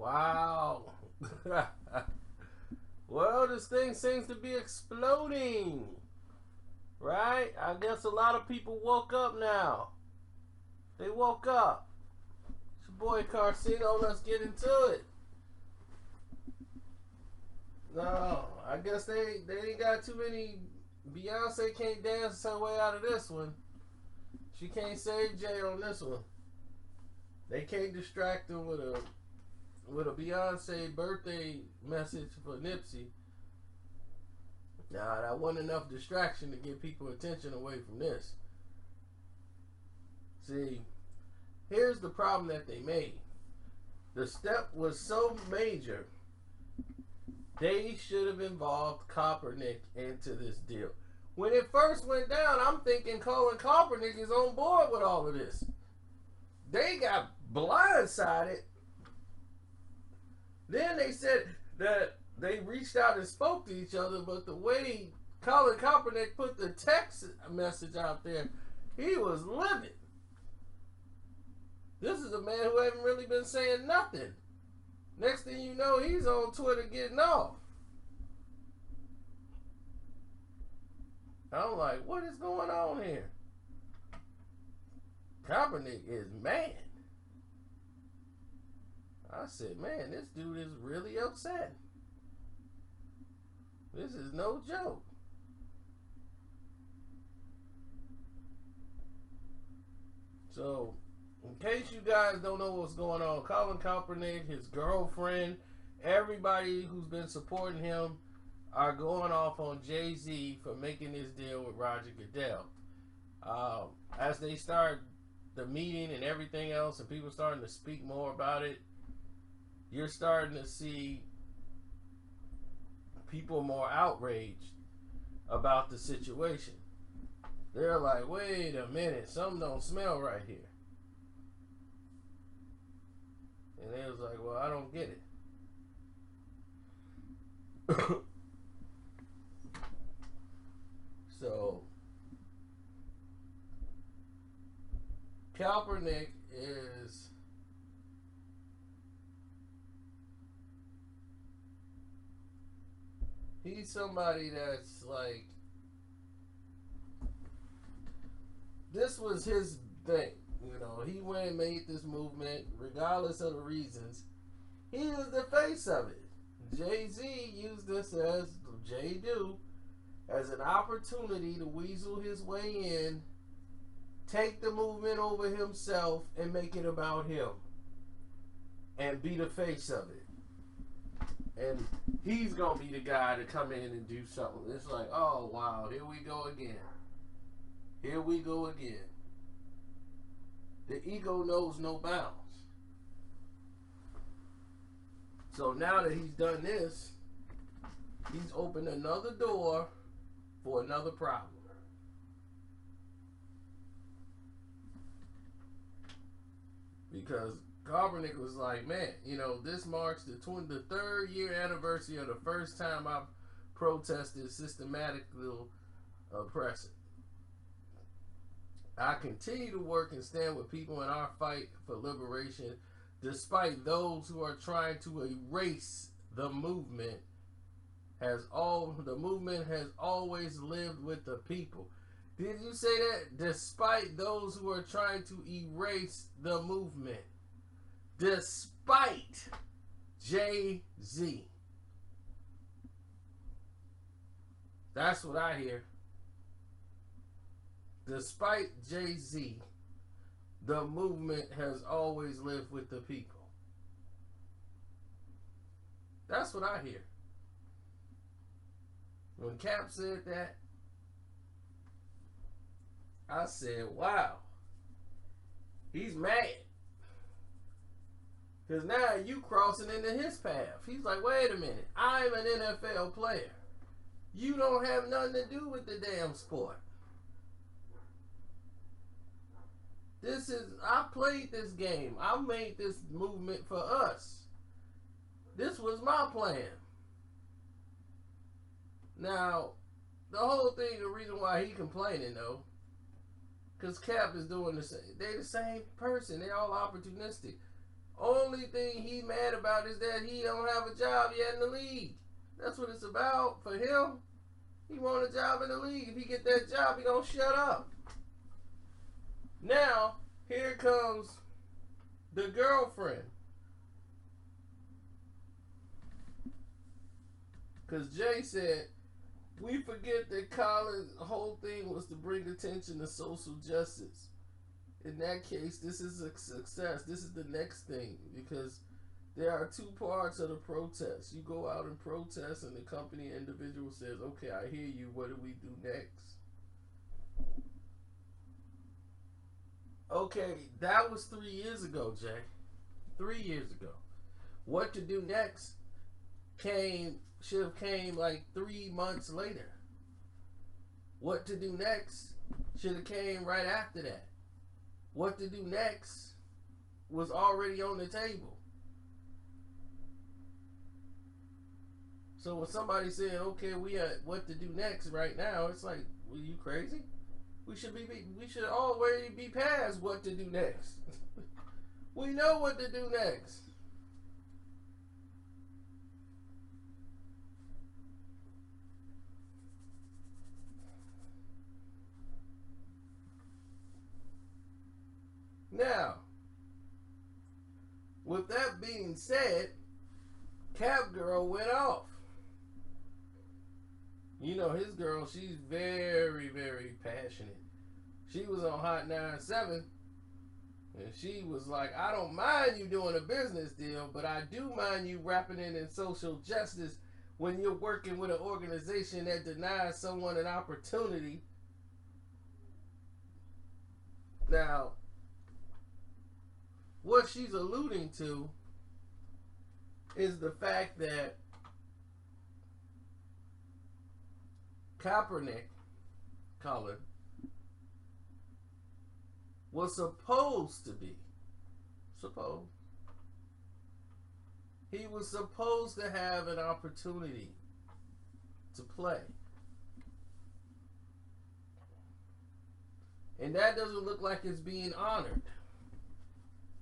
Wow. Well, this thing seems to be exploding. Right? I guess a lot of people woke up now. They woke up. It's your boy Carcino. Let's get into it. No, I guess they ain't got too many. Beyonce can't dance her way out of this one. She can't save Jay on this one. They can't distract her with a Beyonce birthday message for Nipsey. Nah, that wasn't enough distraction to get people attention away from this. See, here's the problem that they made. The step was so major, they should have involved Kaepernick into this deal. When it first went down, I'm thinking Colin Kaepernick is on board with all of this. They got blindsided. Then they said that they reached out and spoke to each other, but the way Colin Kaepernick put the text message out there, he was livid. This is a man who hasn't really been saying nothing. Next thing you know, he's on Twitter getting off. I'm like, what is going on here? Kaepernick is mad. I said, man, this dude is really upset. This is no joke. So, in case you guys don't know what's going on, Colin Kaepernick, his girlfriend, everybody who's been supporting him are going off on Jay-Z for making this deal with Roger Goodell. As they start the meeting and everything else, and people starting to speak more about it, you're starting to see people more outraged about the situation. They're like, wait a minute, something don't smell right here. And they was like, well, I don't get it. So, Kaepernick is he's somebody that's like, this was his thing. You know, he went and made this movement regardless of the reasons. He is the face of it. Jay-Z used this as an opportunity to weasel his way in, take the movement over himself and make it about him and be the face of it. And he's gonna be the guy to come in and do something. It's like, oh wow, here we go again. Here we go again. The ego knows no bounds. So now that he's done this, he's opened another door for another problem. Because Kaepernick was like, man, you know, this marks the 3rd year anniversary of the first time I've protested systematic oppression. I continue to work and stand with people in our fight for liberation, despite those who are trying to erase the movement. The movement has always lived with the people. Did you say that? Despite those who are trying to erase the movement. Despite Jay-Z. That's what I hear. Despite Jay-Z, the movement has always lived with the people. That's what I hear. When Cap said that, I said, wow, he's mad. Because now you crossing into his path. He's like, wait a minute, I'm an NFL player. You don't have nothing to do with the damn sport. I played this game. I made this movement for us. This was my plan. Now, the whole thing, the reason why he complaining though, because Cap is doing the same. They the same person. They're all opportunistic. Only thing he mad about is that he don't have a job yet in the league. That's what it's about for him. He want a job in the league. If he get that job, he gonna shut up. Now, here comes the girlfriend. Because Jay said, we forget that Colin's whole thing was to bring attention to social justice. In that case, this is a success. This is the next thing, because there are two parts of the protest. You go out and protest, and the company individual says, okay, I hear you. What do we do next? Okay, that was 3 years ago, Jay. 3 years ago. What to do next should have came like 3 months later. What to do next should have came right after that. What to do next was already on the table. So when somebody saying, okay, we at what to do next right now, it's like, well, you crazy? We should already be past what to do next. We know what to do next. Now, with that being said, Cap Girl went off. You know, his girl, she's very, very passionate. She was on Hot 97, and she was like, I don't mind you doing a business deal, but I do mind you wrapping it in social justice when you're working with an organization that denies someone an opportunity. Now, what she's alluding to is the fact that Kaepernick, Colin, was supposed to be, he was supposed to have an opportunity to play. And that doesn't look like it's being honored.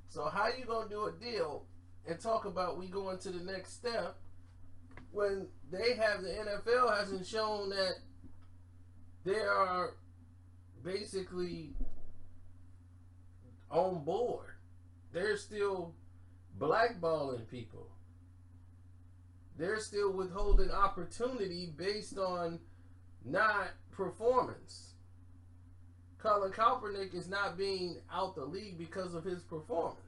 So how you gonna do a deal and talk about we going to the next step when the NFL hasn't shown that they are basically on board? They're still blackballing people. They're still withholding opportunity based on not performance. Colin Kaepernick is not being out the league because of his performance.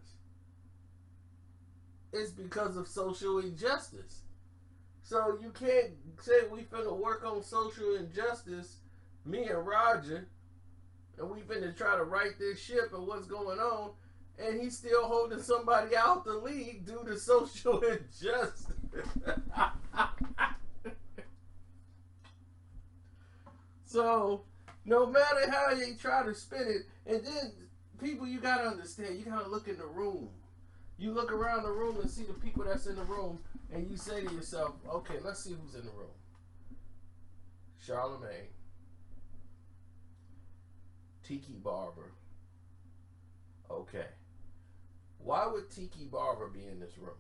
It's because of social injustice. So you can't say we finna work on social injustice, me and Roger, and we finna try to right this ship and what's going on, and he's still holding somebody out the league due to social injustice. So no matter how you try to spin it, and then people, you gotta understand, you gotta look in the room. You look around the room and see the people that's in the room, and you say to yourself, okay, let's see who's in the room. Charlemagne, Tiki Barber. Okay. Why would Tiki Barber be in this room?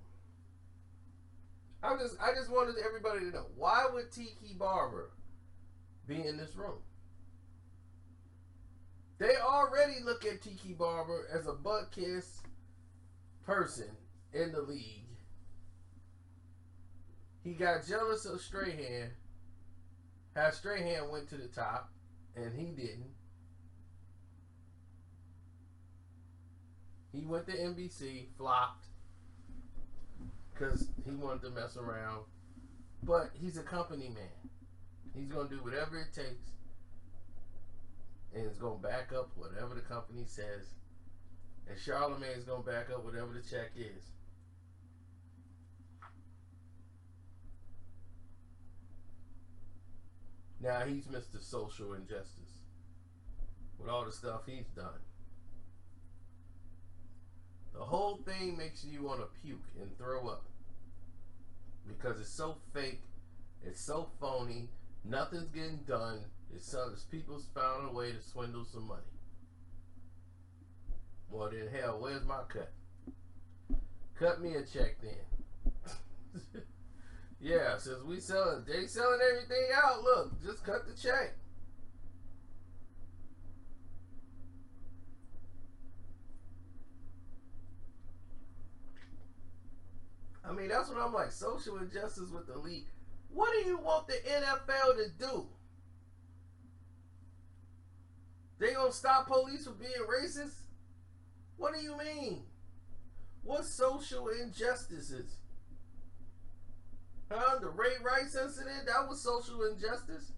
I just wanted everybody to know, why would Tiki Barber be in this room? They already look at Tiki Barber as a butt kiss person in the league. He got jealous of Strahan. How Strahan went to the top and he didn't. He went to NBC, flopped because he wanted to mess around. But he's a company man. He's going to do whatever it takes, and it's going to back up whatever the company says. And Charlemagne's going to back up whatever the check is. Now he's Mr. Social Injustice with all the stuff he's done. The whole thing makes you want to puke and throw up because it's so fake, it's so phony, nothing's getting done. It's people's found a way to swindle some money. Well then, hell, where's my cut? Cut me a check then. Yeah, since they selling everything out, look, just cut the check. I mean, that's what I'm like, social injustice with the league. What do you want the NFL to do? They gonna stop police from being racist? What do you mean? What social injustices? Huh? The Ray Rice incident, that was social injustice.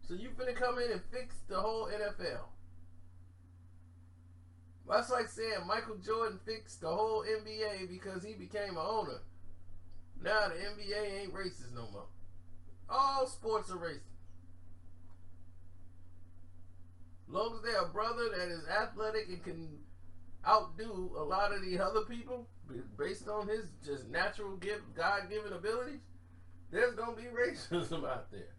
So you finna come in and fix the whole NFL. That's like saying Michael Jordan fixed the whole NBA because he became an owner. Now the NBA ain't racist no more. All sports are racist. As long as they're a brother that is athletic and can outdo a lot of the other people based on his just natural God-given abilities, there's going to be racism out there.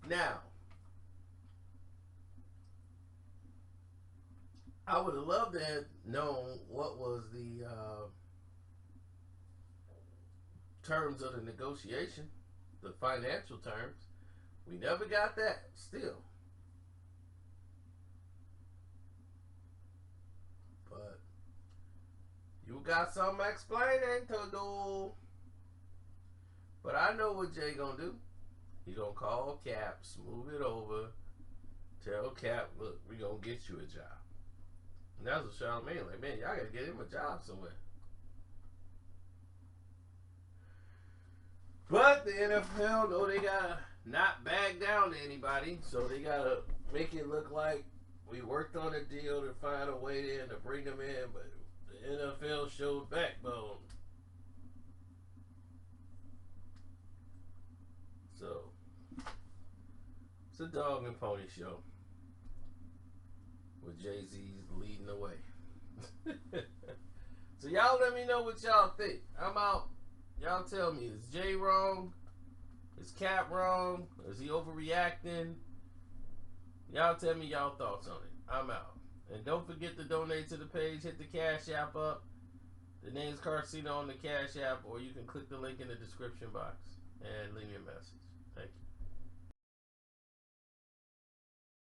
Now, I would have loved to have known what was the terms of the negotiation, the financial terms. We never got that still. But you got something explaining to do. But I know what Jay gonna do. He gonna call Cap, smooth it over, tell Cap, look, we gonna get you a job. And that's what Charlamagne like, man, y'all gotta get him a job somewhere. But the NFL, though, they gotta not back down to anybody, so they gotta make it look like we worked on a deal to find a way in to bring them in, but the NFL showed backbone. So it's a dog and pony show with Jay-Z's leading the way. So y'all let me know what y'all think. I'm out. Y'all tell me, is Jay wrong? Is Cap wrong? Is he overreacting? Y'all tell me y'all thoughts on it. I'm out. And don't forget to donate to the page. Hit the Cash App up. The name's Carcino on the Cash App, or you can click the link in the description box and leave me a message. Thank you.